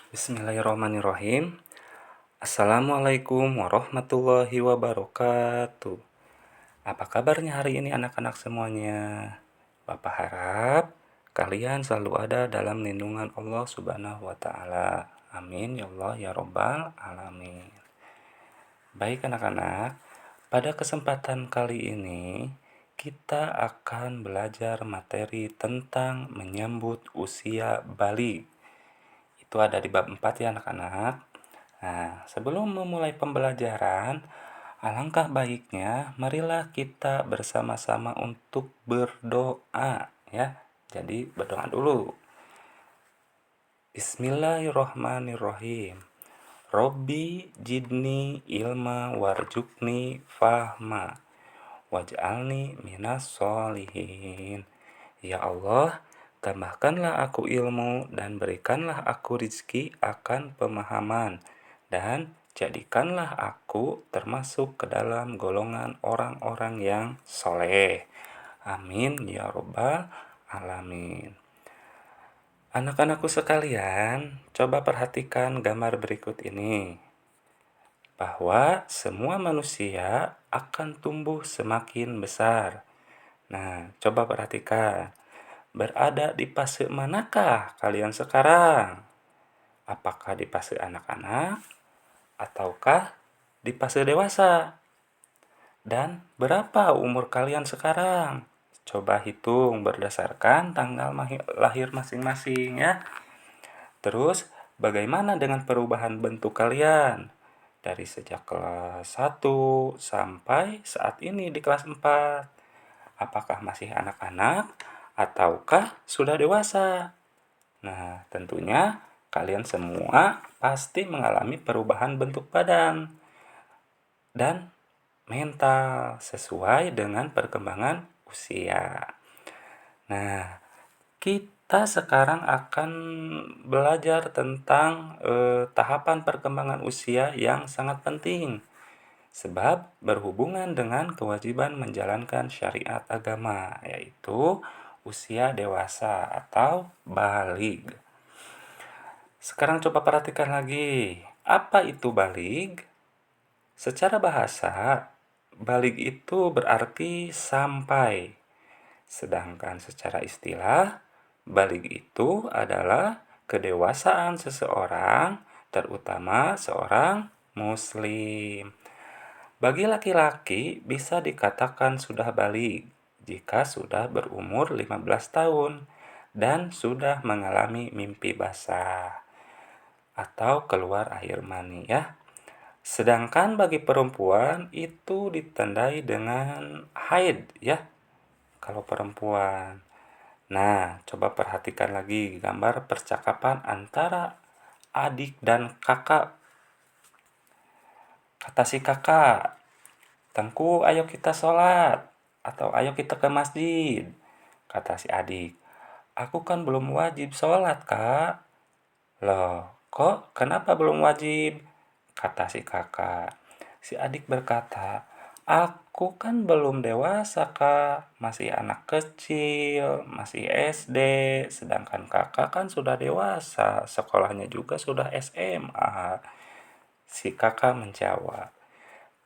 Bismillahirrahmanirrahim. Assalamualaikum warahmatullahi wabarakatuh. Apa kabarnya hari ini anak-anak semuanya? Bapak harap kalian selalu ada dalam lindungan Allah Subhanahu wa taala. Amin ya Allah ya rabbal alamin. Baik anak-anak, pada kesempatan kali ini kita akan belajar materi tentang menyambut usia baligh. Itu ada di bab 4 ya anak-anak. Nah, sebelum memulai pembelajaran, alangkah baiknya marilah kita bersama-sama untuk berdoa ya. Jadi berdoa dulu. Bismillahirrahmanirrahim. Robbi jidni ilma warjukni fahma waj'alni minas solihin. Ya Allah, tambahkanlah aku ilmu dan berikanlah aku rizki akan pemahaman, dan jadikanlah aku termasuk ke dalam golongan orang-orang yang soleh. Amin ya robbal alamin. Anak-anakku sekalian, coba perhatikan gambar berikut ini. Bahwa semua manusia akan tumbuh semakin besar. Nah, coba perhatikan. Berada di fase manakah kalian sekarang? Apakah di fase anak-anak ataukah di fase dewasa? Dan berapa umur kalian sekarang? Coba hitung berdasarkan tanggal lahir masing-masing ya. Terus, bagaimana dengan perubahan bentuk kalian? Dari sejak kelas 1 sampai saat ini di kelas 4. Apakah masih anak-anak ataukah sudah dewasa? Nah, tentunya kalian semua pasti mengalami perubahan bentuk badan dan mental sesuai dengan perkembangan usia. Nah, kita sekarang akan belajar tentang tahapan perkembangan usia yang sangat penting. Sebab berhubungan dengan kewajiban menjalankan syariat agama, yaitu usia dewasa atau baligh. Sekarang coba perhatikan lagi, apa itu baligh? Secara bahasa, baligh itu berarti sampai. Sedangkan secara istilah, baligh itu adalah kedewasaan seseorang, terutama seorang muslim. Bagi laki-laki bisa dikatakan sudah baligh jika sudah berumur 15 tahun dan sudah mengalami mimpi basah atau keluar air mani ya. Sedangkan bagi perempuan itu ditandai dengan haid ya. Kalau perempuan. Nah, coba perhatikan lagi gambar percakapan antara adik dan kakak. Kata si kakak, "Tengku, ayo kita sholat." Atau "Ayo kita ke masjid." Kata si adik, "Aku kan belum wajib sholat, Kak." "Loh, kok kenapa belum wajib?" Kata si kakak. Si adik berkata, "Aku kan belum dewasa, Kak. Masih anak kecil, masih SD. Sedangkan kakak kan sudah dewasa, sekolahnya juga sudah SMA." Si kakak menjawab,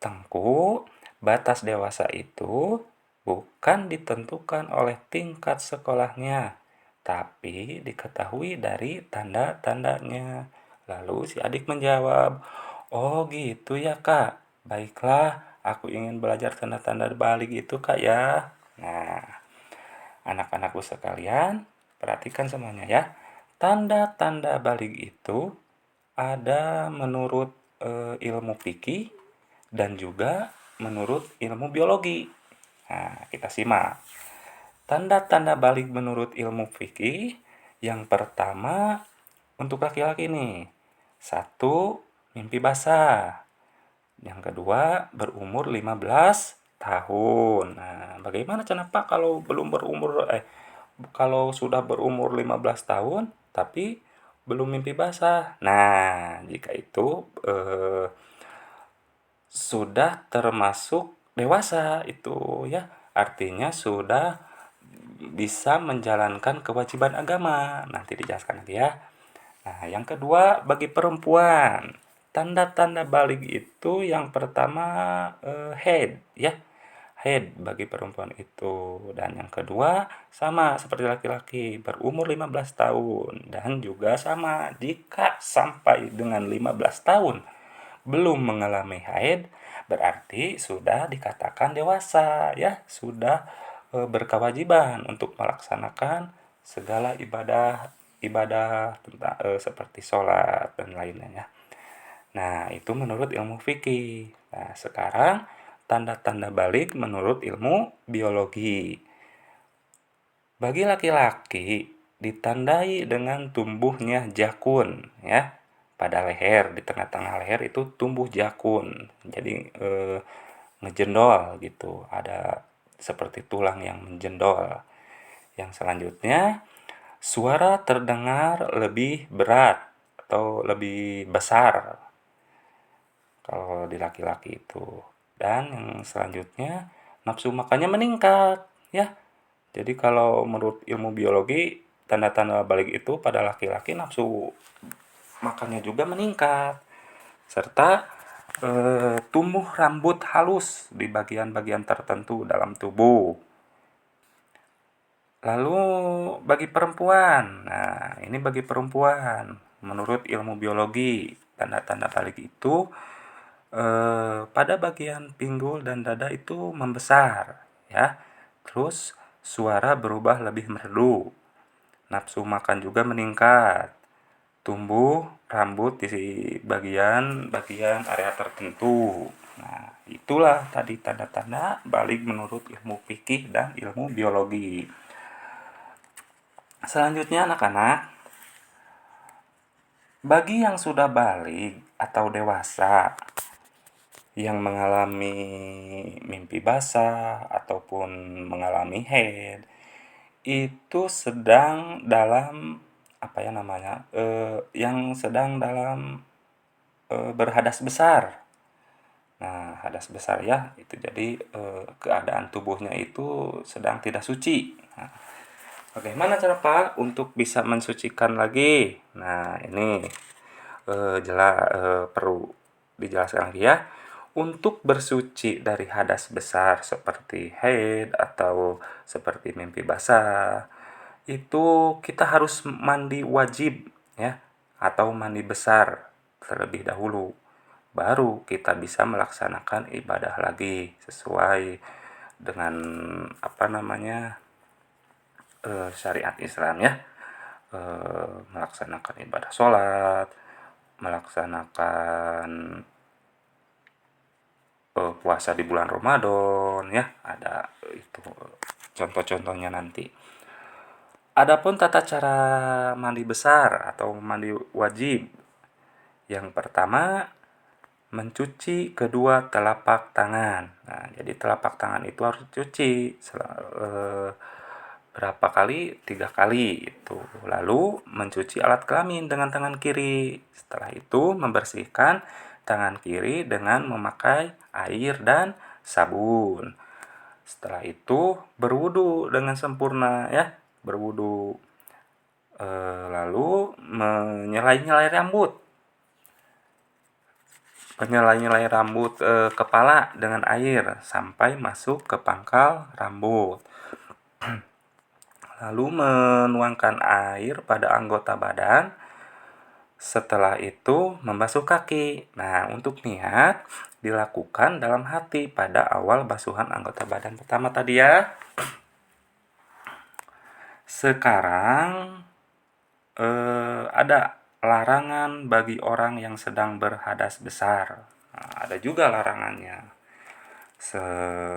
"Tengku, batas dewasa itu bukan ditentukan oleh tingkat sekolahnya, tapi diketahui dari tanda-tandanya." Lalu si adik menjawab, "Oh gitu ya Kak, baiklah, aku ingin belajar tanda-tanda baligh itu Kak ya." Nah, anak-anakku sekalian, perhatikan semuanya ya. Tanda-tanda baligh itu ada menurut ilmu fikih dan juga menurut ilmu biologi. Nah, kita simak. Tanda-tanda baligh menurut ilmu fikih, yang pertama untuk laki-laki nih. Satu, mimpi basah. Yang kedua, berumur 15 tahun. Nah, bagaimana cara Pak kalau sudah berumur 15 tahun tapi belum mimpi basah? Nah, jika itu sudah termasuk dewasa itu ya. Artinya sudah bisa menjalankan kewajiban agama. Nanti dijelaskan lagi ya. Nah, yang kedua bagi perempuan, tanda-tanda balik itu yang pertama head ya, head bagi perempuan itu. Dan yang kedua sama seperti laki-laki, berumur 15 tahun dan juga sama jika sampai dengan 15 tahun belum mengalami haid berarti sudah dikatakan dewasa ya, sudah berkewajiban untuk melaksanakan segala ibadah ibadah tentang seperti sholat dan lainnya ya. Nah, itu menurut ilmu fikih. Nah, sekarang tanda-tanda balik menurut ilmu biologi. Bagi laki-laki ditandai dengan tumbuhnya jakun ya. Pada leher, di tengah-tengah leher itu tumbuh jakun. Jadi ngejendol gitu. Ada seperti tulang yang menjendol. Yang selanjutnya, suara terdengar lebih berat atau lebih besar kalau di laki-laki itu. Dan yang selanjutnya, nafsu makannya meningkat, ya. Jadi kalau menurut ilmu biologi, tanda-tanda balik itu pada laki-laki nafsu makannya juga meningkat. Serta tumbuh rambut halus di bagian-bagian tertentu dalam tubuh. Lalu bagi perempuan, nah ini bagi perempuan, menurut ilmu biologi, tanda-tanda balik itu pada bagian pinggul dan dada itu membesar, ya. Terus suara berubah lebih merdu, nafsu makan juga meningkat, tumbuh rambut di bagian-bagian area tertentu. Nah, itulah tadi tanda-tanda balik menurut ilmu fikih dan ilmu biologi. Selanjutnya anak-anak, bagi yang sudah balik atau dewasa yang mengalami mimpi basah ataupun mengalami haid itu sedang dalam apa ya namanya yang sedang dalam berhadas besar. Nah, hadas besar ya itu jadi keadaan tubuhnya itu sedang tidak suci. Nah, bagaimana cara Pak untuk bisa mensucikan lagi? Nah, ini perlu dijelaskan lagi ya. Untuk bersuci dari hadas besar seperti haid atau seperti mimpi basah, itu kita harus mandi wajib ya atau mandi besar terlebih dahulu. Baru kita bisa melaksanakan ibadah lagi sesuai dengan apa namanya syariat Islam ya. Melaksanakan ibadah sholat, melaksanakan puasa di bulan Ramadan ya, ada itu contoh-contohnya nanti. Adapun tata cara mandi besar atau mandi wajib, yang pertama mencuci kedua telapak tangan. Nah, jadi telapak tangan itu harus dicuci berapa kali? 3 kali itu. Lalu mencuci alat kelamin dengan tangan kiri. Setelah itu membersihkan tangan kiri dengan memakai air dan sabun. Setelah itu berwudu dengan sempurna ya, berwudu. Lalu menyelai-nyelai rambut. Menyelai-nyelai rambut kepala dengan air sampai masuk ke pangkal rambut. Lalu menuangkan air pada anggota badan. Setelah itu membasuh kaki. Nah, untuk niat dilakukan dalam hati pada awal basuhan anggota badan pertama tadi ya. Sekarang ada larangan bagi orang yang sedang berhadas besar. Nah, ada juga larangannya.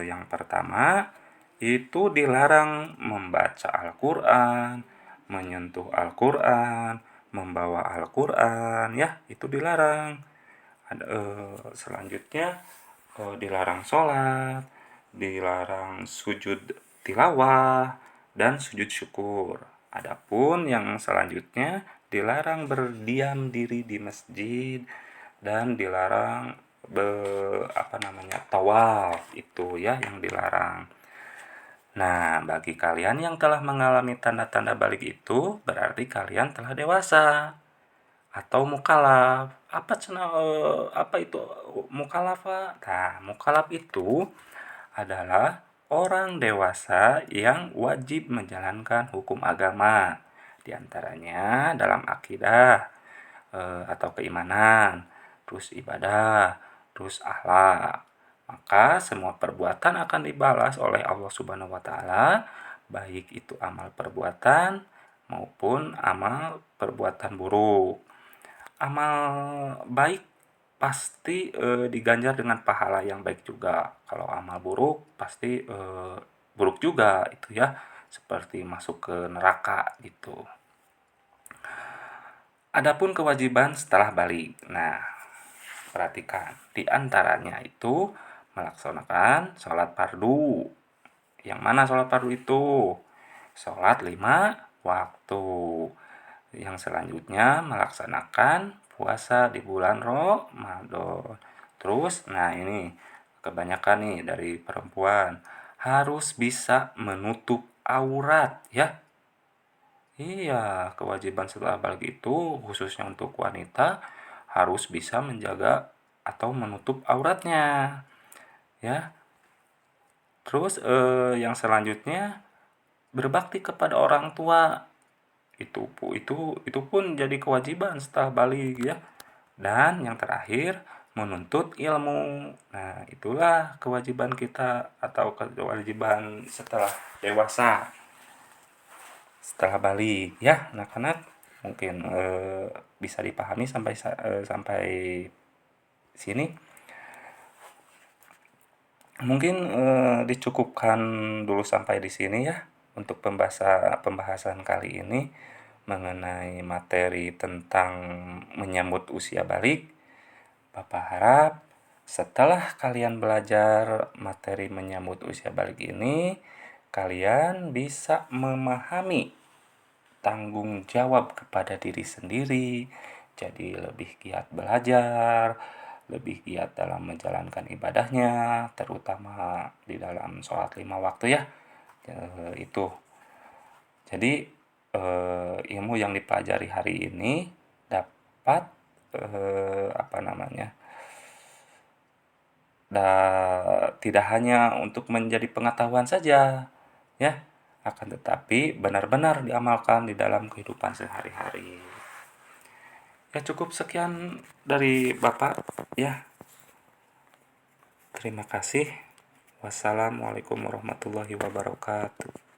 Yang pertama itu dilarang membaca Al-Quran, menyentuh Al-Quran, membawa Al-Quran, ya itu dilarang. Ada selanjutnya dilarang sholat, dilarang sujud tilawah dan sujud syukur. Adapun yang selanjutnya dilarang berdiam diri di masjid dan dilarang tawaf itu ya yang dilarang. Nah, bagi kalian yang telah mengalami tanda-tanda balik itu berarti kalian telah dewasa. atau mukalaf. Apa itu mukalaf, Pak? Nah, mukalaf itu adalah orang dewasa yang wajib menjalankan hukum agama, di antaranya dalam akidah, atau keimanan, terus ibadah, terus akhlak. Maka semua perbuatan akan dibalas oleh Allah Subhanahu wa taala, baik itu amal perbuatan maupun amal perbuatan buruk. Amal baik pasti diganjar dengan pahala yang baik juga. Kalau amal buruk pasti buruk juga itu ya, seperti masuk ke neraka gitu. Adapun kewajiban setelah balik. Nah, perhatikan, di antaranya itu melaksanakan sholat fardu. Yang mana sholat fardu itu? Sholat 5 waktu. Yang selanjutnya melaksanakan puasa di bulan Ramadan. Terus, nah ini kebanyakan nih dari perempuan harus bisa menutup aurat ya. Iya, kewajiban setelah balik itu khususnya untuk wanita harus bisa menjaga atau menutup auratnya ya. Terus yang selanjutnya berbakti kepada orang tua. Itu pun jadi kewajiban setelah balik ya. Dan yang terakhir menuntut ilmu. Nah, itulah kewajiban kita atau kewajiban setelah dewasa, setelah balik ya, anak-anak. Mungkin bisa dipahami sampai sini. Mungkin dicukupkan dulu sampai di sini ya untuk pembahasan kali ini mengenai materi tentang menyambut usia balik. Bapak harap setelah kalian belajar materi menyambut usia balik ini, kalian bisa memahami tanggung jawab kepada diri sendiri, jadi lebih giat belajar, lebih giat dalam menjalankan ibadahnya, terutama di dalam sholat 5 waktu ya. Itu. Jadi ilmu yang dipelajari hari ini dapat apa namanya? Tidak hanya untuk menjadi pengetahuan saja, ya, akan tetapi benar-benar diamalkan di dalam kehidupan sehari-hari. Ya cukup sekian dari Bapak ya. Terima kasih. Wassalamualaikum warahmatullahi wabarakatuh.